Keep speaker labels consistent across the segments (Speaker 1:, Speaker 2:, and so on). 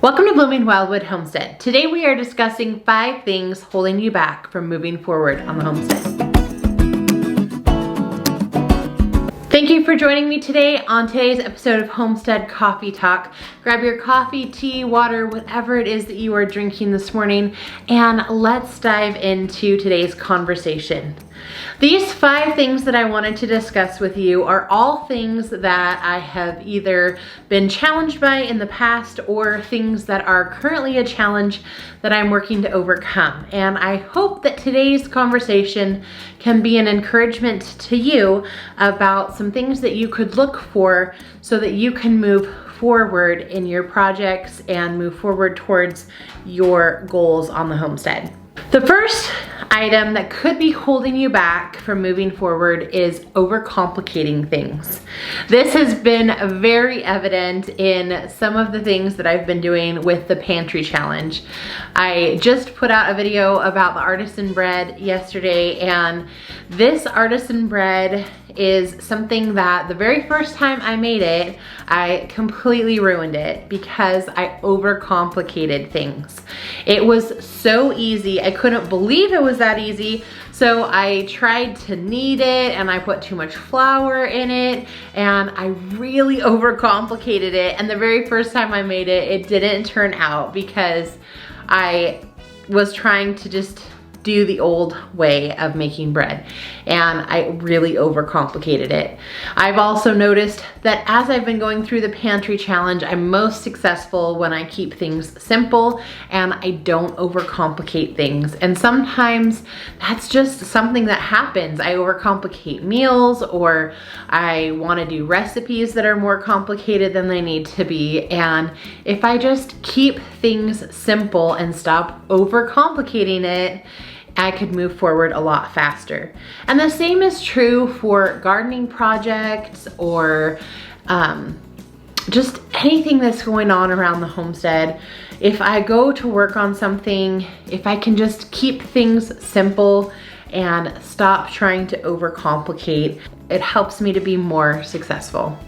Speaker 1: Welcome to Blooming Wildwood Homestead. Today we are discussing 5 things holding you back from moving forward on the homestead. Thank you for joining me today on today's episode of Homestead Coffee Talk. Grab your coffee, tea, water, whatever it is that you are drinking this morning, and let's dive into today's conversation. These 5 things that I wanted to discuss with you are all things that I have either been challenged by in the past or things that are currently a challenge that I'm working to overcome. And I hope that today's conversation can be an encouragement to you about some things that you could look for so that you can move forward in your projects and move forward towards your goals on the homestead. The first item that could be holding you back from moving forward is overcomplicating things. This has been very evident in some of the things that I've been doing with the pantry challenge. I just put out a video about the artisan bread yesterday, and this artisan bread is something that the very first time I made it, I completely ruined it because I overcomplicated things. It was so easy. I couldn't believe it was that easy. So I tried to knead it and I put too much flour in it and I really overcomplicated it. And the very first time I made it, it didn't turn out because I was trying to just do the old way of making bread, and I really overcomplicated it. I've also noticed that as I've been going through the pantry challenge, I'm most successful when I keep things simple and I don't overcomplicate things. And sometimes that's just something that happens. I overcomplicate meals, or I want to do recipes that are more complicated than they need to be. And if I just keep things simple and stop overcomplicating it, I could move forward a lot faster. And the same is true for gardening projects or just anything that's going on around the homestead. If I go to work on something, if I can just keep things simple and stop trying to overcomplicate, it helps me to be more successful.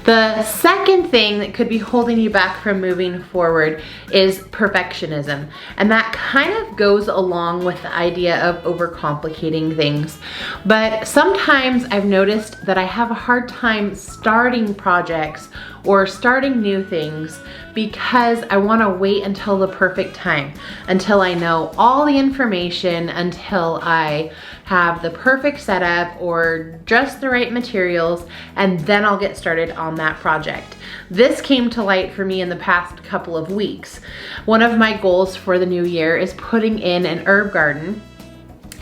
Speaker 1: The second thing that could be holding you back from moving forward is perfectionism. And that kind of goes along with the idea of overcomplicating things. But sometimes I've noticed that I have a hard time starting projects or starting new things because I want to wait until the perfect time, until I know all the information, until I have the perfect setup or just the right materials, and then I'll get started on that project. This came to light for me in the past couple of weeks. One of my goals for the new year is putting in an herb garden.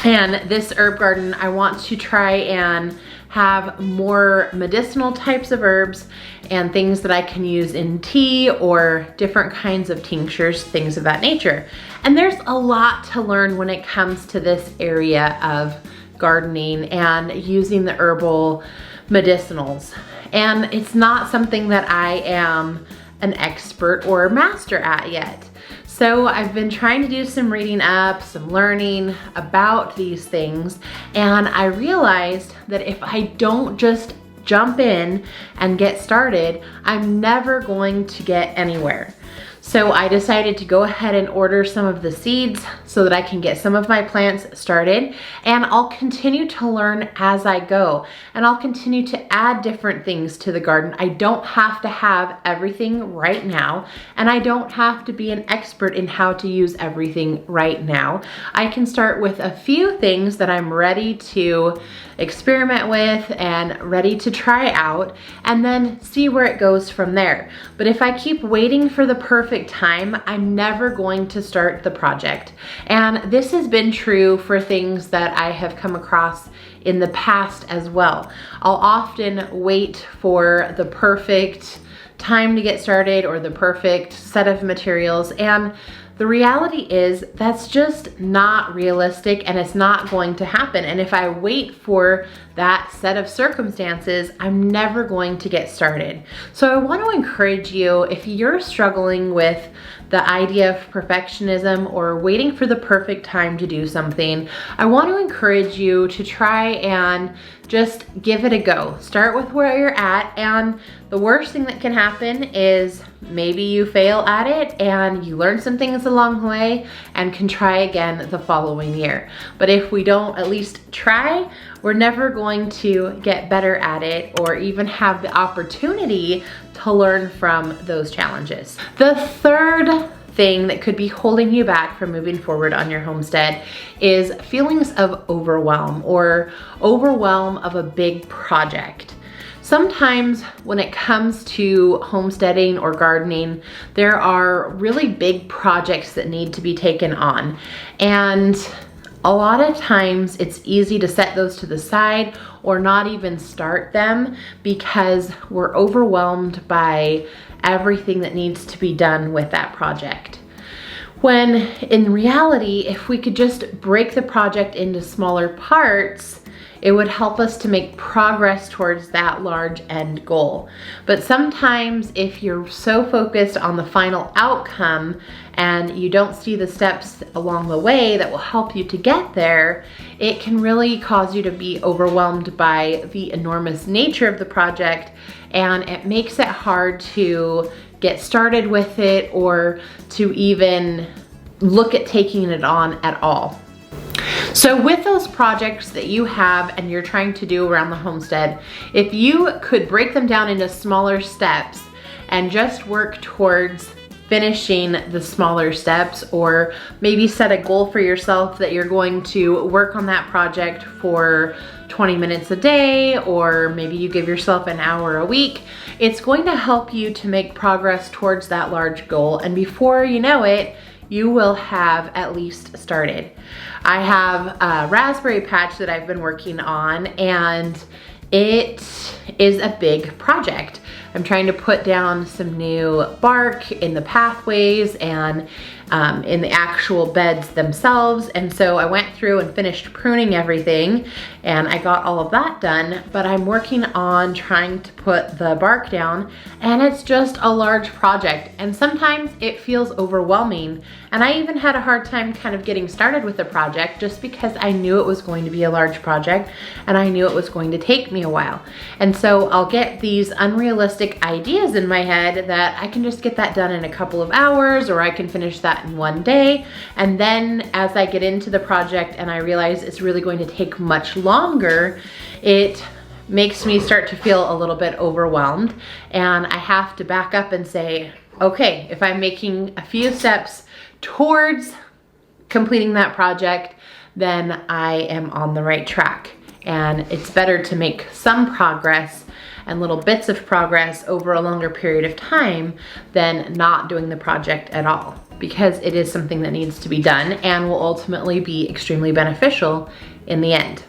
Speaker 1: And this herb garden, I want to try and have more medicinal types of herbs and things that I can use in tea or different kinds of tinctures, things of that nature. And there's a lot to learn when it comes to this area of gardening and using the herbal medicinals. And it's not something that I am an expert or a master at yet. So I've been trying to do some reading up, some learning about these things, and I realized that if I don't just jump in and get started, I'm never going to get anywhere. So I decided to go ahead and order some of the seeds so that I can get some of my plants started, and I'll continue to learn as I go, and I'll continue to add different things to the garden. I don't have to have everything right now, and I don't have to be an expert in how to use everything right now. I can start with a few things that I'm ready to experiment with and ready to try out, and then see where it goes from there. But if I keep waiting for the perfect time, I'm never going to start the project. And this has been true for things that I have come across in the past as well. I'll often wait for the perfect time to get started or the perfect set of materials, and the reality is that's just not realistic and it's not going to happen. And if I wait for that set of circumstances, I'm never going to get started. So I want to encourage you, if you're struggling with the idea of perfectionism or waiting for the perfect time to do something, I want to encourage you to try and just give it a go. Start with where you're at, and the worst thing that can happen is maybe you fail at it and you learn some things along the way and can try again the following year. But if we don't at least try, we're never going to get better at it or even have the opportunity to learn from those challenges. The third thing that could be holding you back from moving forward on your homestead is feelings of overwhelm or overwhelm of a big project. Sometimes when it comes to homesteading or gardening, there are really big projects that need to be taken on. And a lot of times it's easy to set those to the side or not even start them because we're overwhelmed by everything that needs to be done with that project. When in reality, if we could just break the project into smaller parts, it would help us to make progress towards that large end goal. But sometimes if you're so focused on the final outcome and you don't see the steps along the way that will help you to get there, it can really cause you to be overwhelmed by the enormous nature of the project, and it makes it hard to get started with it or to even look at taking it on at all. So with those projects that you have and you're trying to do around the homestead, if you could break them down into smaller steps and just work towards finishing the smaller steps, or maybe set a goal for yourself that you're going to work on that project for 20 minutes a day, or maybe you give yourself an hour a week, it's going to help you to make progress towards that large goal. And before you know it, you will have at least started. I have a raspberry patch that I've been working on, and it is a big project. I'm trying to put down some new bark in the pathways and in the actual beds themselves. And so I went through and finished pruning everything and I got all of that done, but I'm working on trying to put the bark down, and it's just a large project. And sometimes it feels overwhelming. And I even had a hard time kind of getting started with the project just because I knew it was going to be a large project and I knew it was going to take me a while. And so I'll get these unrealistic ideas in my head that I can just get that done in a couple of hours, or I can finish that in one day. And then as I get into the project and I realize it's really going to take much longer, it makes me start to feel a little bit overwhelmed. And I have to back up and say, okay, if I'm making a few steps towards completing that project, then I am on the right track. And it's better to make some progress and little bits of progress over a longer period of time than not doing the project at all, because it is something that needs to be done and will ultimately be extremely beneficial in the end.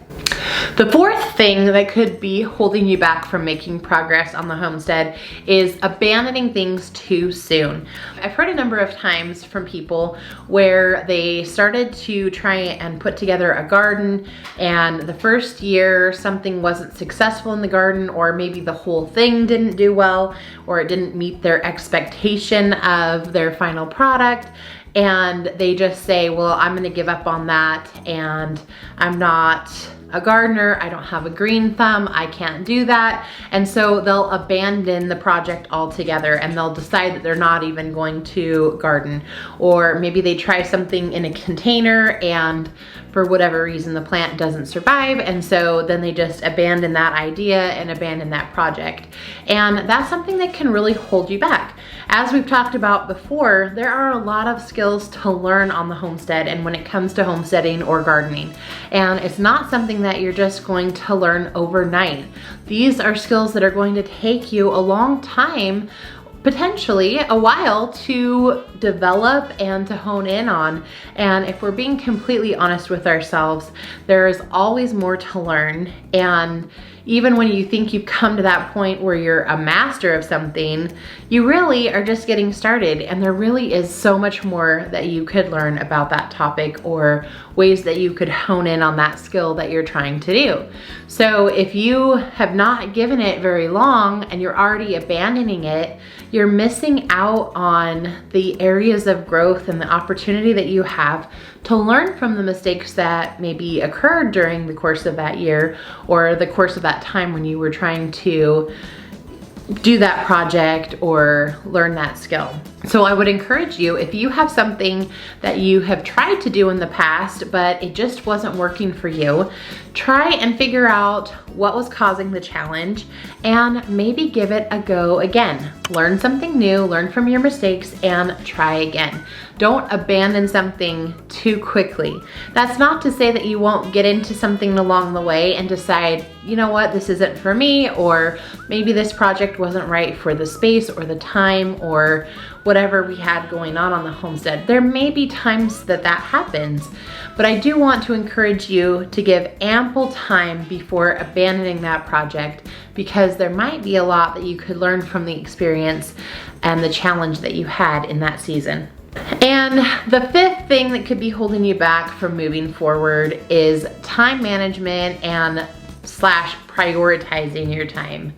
Speaker 1: The fourth thing that could be holding you back from making progress on the homestead is abandoning things too soon. I've heard a number of times from people where they started to try and put together a garden, and the first year something wasn't successful in the garden, or maybe the whole thing didn't do well, or it didn't meet their expectation of their final product. And they just say, well, I'm gonna give up on that, and I'm not a gardener, I don't have a green thumb, I can't do that. And so they'll abandon the project altogether, and they'll decide that they're not even going to garden. Or maybe they try something in a container and for whatever reason the plant doesn't survive, and so then they just abandon that idea and abandon that project. And that's something that can really hold you back. As we've talked about before, there are a lot of skills to learn on the homestead and when it comes to homesteading or gardening. And it's not something that you're just going to learn overnight. These are skills that are going to take you a long time, potentially a while, to develop and to hone in on. And if we're being completely honest with ourselves, there is always more to learn. And even when you think you've come to that point where you're a master of something, you really are just getting started, and there really is so much more that you could learn about that topic, or ways that you could hone in on that skill that you're trying to do. So if you have not given it very long and you're already abandoning it, you're missing out on the areas of growth and the opportunity that you have to learn from the mistakes that maybe occurred during the course of that year or the course of that time when you were trying to do that project or learn that skill. So I would encourage you, if you have something that you have tried to do in the past, but it just wasn't working for you, try and figure out what was causing the challenge and maybe give it a go again. Learn something new, learn from your mistakes, and try again. Don't abandon something too quickly. That's not to say that you won't get into something along the way and decide, you know what, this isn't for me, or maybe this project wasn't right for the space or the time or whatever we had going on the homestead. There may be times that that happens, but I do want to encourage you to give ample time before abandoning that project, because there might be a lot that you could learn from the experience and the challenge that you had in that season. And the fifth thing that could be holding you back from moving forward is time management and prioritizing your time.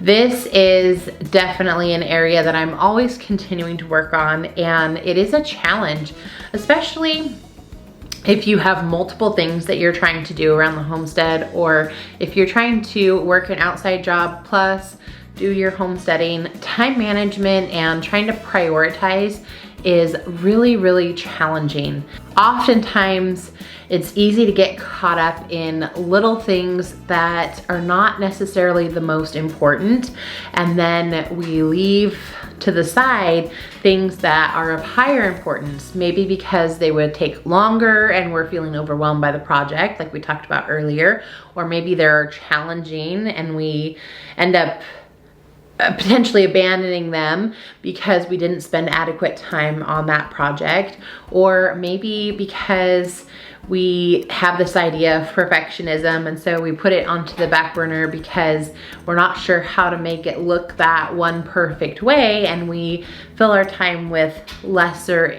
Speaker 1: This is definitely an area that I'm always continuing to work on, and it is a challenge, especially if you have multiple things that you're trying to do around the homestead, or if you're trying to work an outside job plus do your homesteading. Time management and trying to prioritize is really, really challenging. Oftentimes, it's easy to get caught up in little things that are not necessarily the most important, and then we leave to the side things that are of higher importance, maybe because they would take longer and we're feeling overwhelmed by the project, like we talked about earlier, or maybe they're challenging and we end up potentially abandoning them because we didn't spend adequate time on that project, or maybe because we have this idea of perfectionism and so we put it onto the back burner because we're not sure how to make it look that one perfect way, and we fill our time with lesser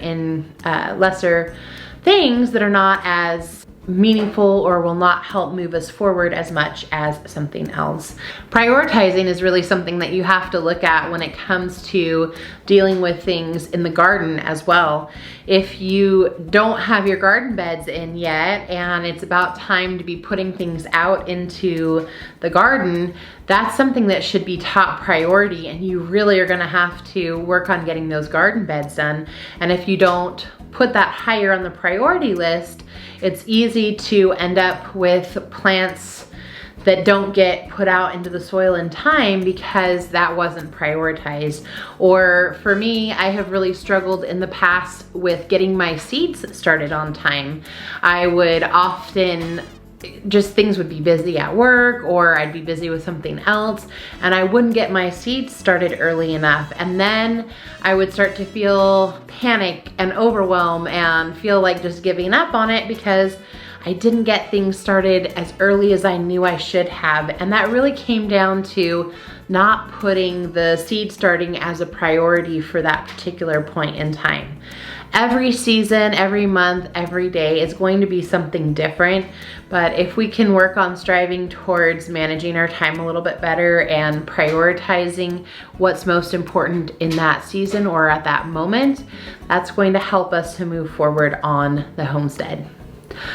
Speaker 1: things that are not as meaningful or will not help move us forward as much as something else. Prioritizing is really something that you have to look at when it comes to dealing with things in the garden as well. If you don't have your garden beds in yet and it's about time to be putting things out into the garden, that's something that should be top priority, and you really are gonna have to work on getting those garden beds done. And if you don't put that higher on the priority list, it's easy to end up with plants that don't get put out into the soil in time because that wasn't prioritized. Or for me, I have really struggled in the past with getting my seeds started on time. I would often things would be busy at work, or I'd be busy with something else, and I wouldn't get my seeds started early enough. And then I would start to feel panic and overwhelm and feel like just giving up on it because I didn't get things started as early as I knew I should have. And that really came down to not putting the seed starting as a priority for that particular point in time. Every season, every month, every day is going to be something different, but if we can work on striving towards managing our time a little bit better and prioritizing what's most important in that season or at that moment, that's going to help us to move forward on the homestead.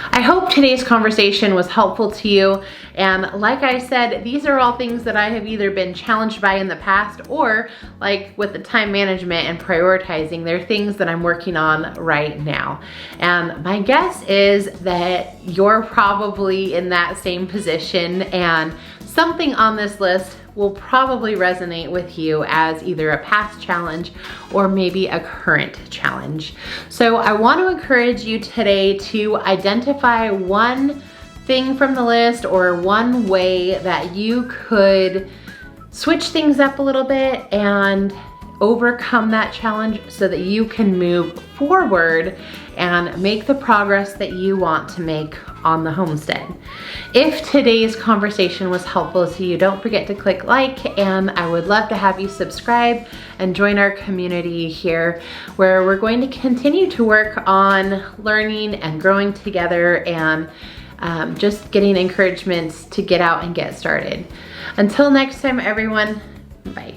Speaker 1: I hope today's conversation was helpful to you, and like I said, these are all things that I have either been challenged by in the past, or like with the time management and prioritizing, they're things that I'm working on right now. And my guess is that you're probably in that same position, and something on this list will probably resonate with you as either a past challenge or maybe a current challenge. So I want to encourage you today to identify one thing from the list or one way that you could switch things up a little bit and overcome that challenge so that you can move forward and make the progress that you want to make on the homestead. If today's conversation was helpful to you, don't forget to click like, and I would love to have you subscribe and join our community here, where we're going to continue to work on learning and growing together and just getting encouragements to get out and get started. Until next time, everyone, bye.